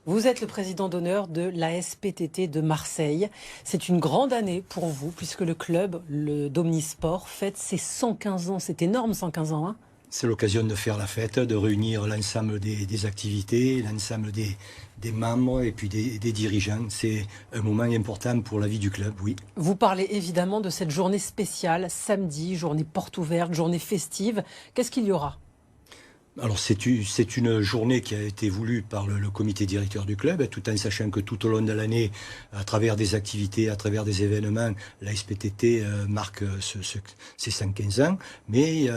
Vous êtes le président d'honneur de l'ASPTT de Marseille. C'est une grande année pour vous puisque le club, le d'Omnisport, fête ses 115 ans. C'est énorme, 115 ans, hein? C'est l'occasion de faire la fête, de réunir l'ensemble des activités, l'ensemble des membres et puis des dirigeants. C'est un moment important pour la vie du club, oui. Vous parlez évidemment de cette journée spéciale, samedi, journée porte ouverte, journée festive. Qu'est-ce qu'il y aura ? Alors c'est une journée qui a été voulue par le comité directeur du club, tout en sachant que tout au long de l'année, à travers des activités, à travers des événements, la SPTT marque ses 115 ans, mais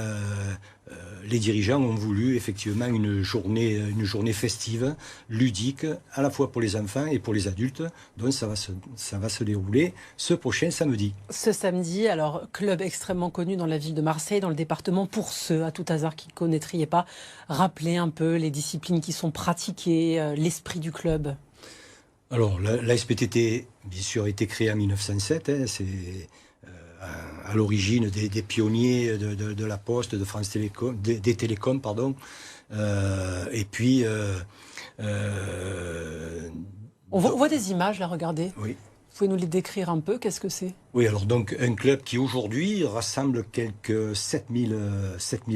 les dirigeants ont voulu effectivement une journée festive, ludique, à la fois pour les enfants et pour les adultes. Donc ça va se dérouler ce prochain samedi. Ce samedi, alors club extrêmement connu dans la ville de Marseille, dans le département, pour ceux à tout hasard qui ne connaîtraient pas, rappelez un peu les disciplines qui sont pratiquées, l'esprit du club. Alors la SPTT, bien sûr, a été créée en 1907, c'est à l'origine des pionniers de la Poste, de France Télécom, des télécoms, pardon. Et puis... On voit des images, là, regardez. Oui. Vous pouvez nous les décrire un peu, qu'est-ce que c'est ? Oui, alors donc un club qui aujourd'hui rassemble quelques 7000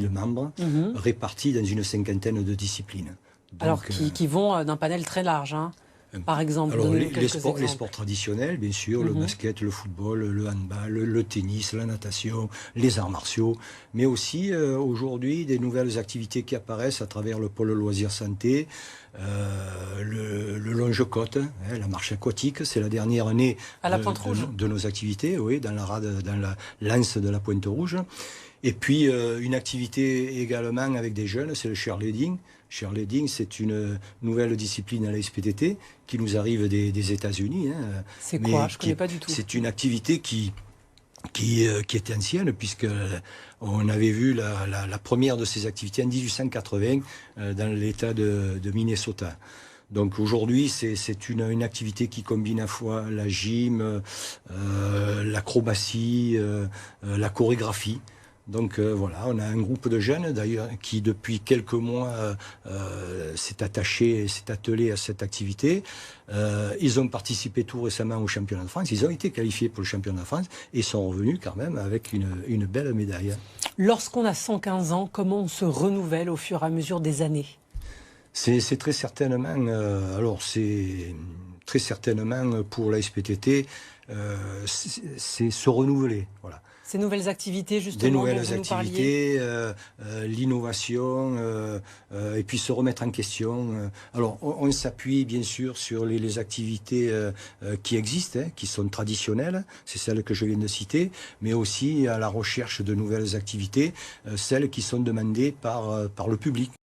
membres répartis dans une cinquantaine de disciplines. Donc, alors qui vont d'un panel très large, hein. Par exemple, alors les sports traditionnels, bien sûr, le basket, le football, le handball, le tennis, la natation, les arts martiaux, mais aussi aujourd'hui des nouvelles activités qui apparaissent à travers le pôle loisirs santé, le longe-côte, la marche aquatique, c'est la dernière année à la Pointe Rouge de nos activités, oui, dans la lance de la Pointe Rouge. Et puis une activité également avec des jeunes, c'est le cheerleading. Cheerleading, c'est une nouvelle discipline à la SPTT qui nous arrive des États-Unis. Hein, c'est quoi ? Je ne connais pas du tout. C'est une activité qui est ancienne, puisque on avait vu la première de ces activités en 1880 dans l'État de Minnesota. Donc aujourd'hui, c'est une activité qui combine à la fois la gym, l'acrobatie, la chorégraphie. Donc voilà, on a un groupe de jeunes d'ailleurs qui depuis quelques mois s'est attelé à cette activité. Ils ont participé tout récemment au championnat de France. Ils ont été qualifiés pour le championnat de France et sont revenus quand même avec une belle médaille. Lorsqu'on a 115 ans, comment on se renouvelle au fur et à mesure des années ? C'est très certainement, c'est très certainement pour la SPTT, c'est se renouveler, voilà. Ces nouvelles activités, justement, des nouvelles activités, l'innovation, et puis se remettre en question. Alors, on s'appuie bien sûr sur les activités qui existent, qui sont traditionnelles, c'est celles que je viens de citer, mais aussi à la recherche de nouvelles activités, celles qui sont demandées par le public.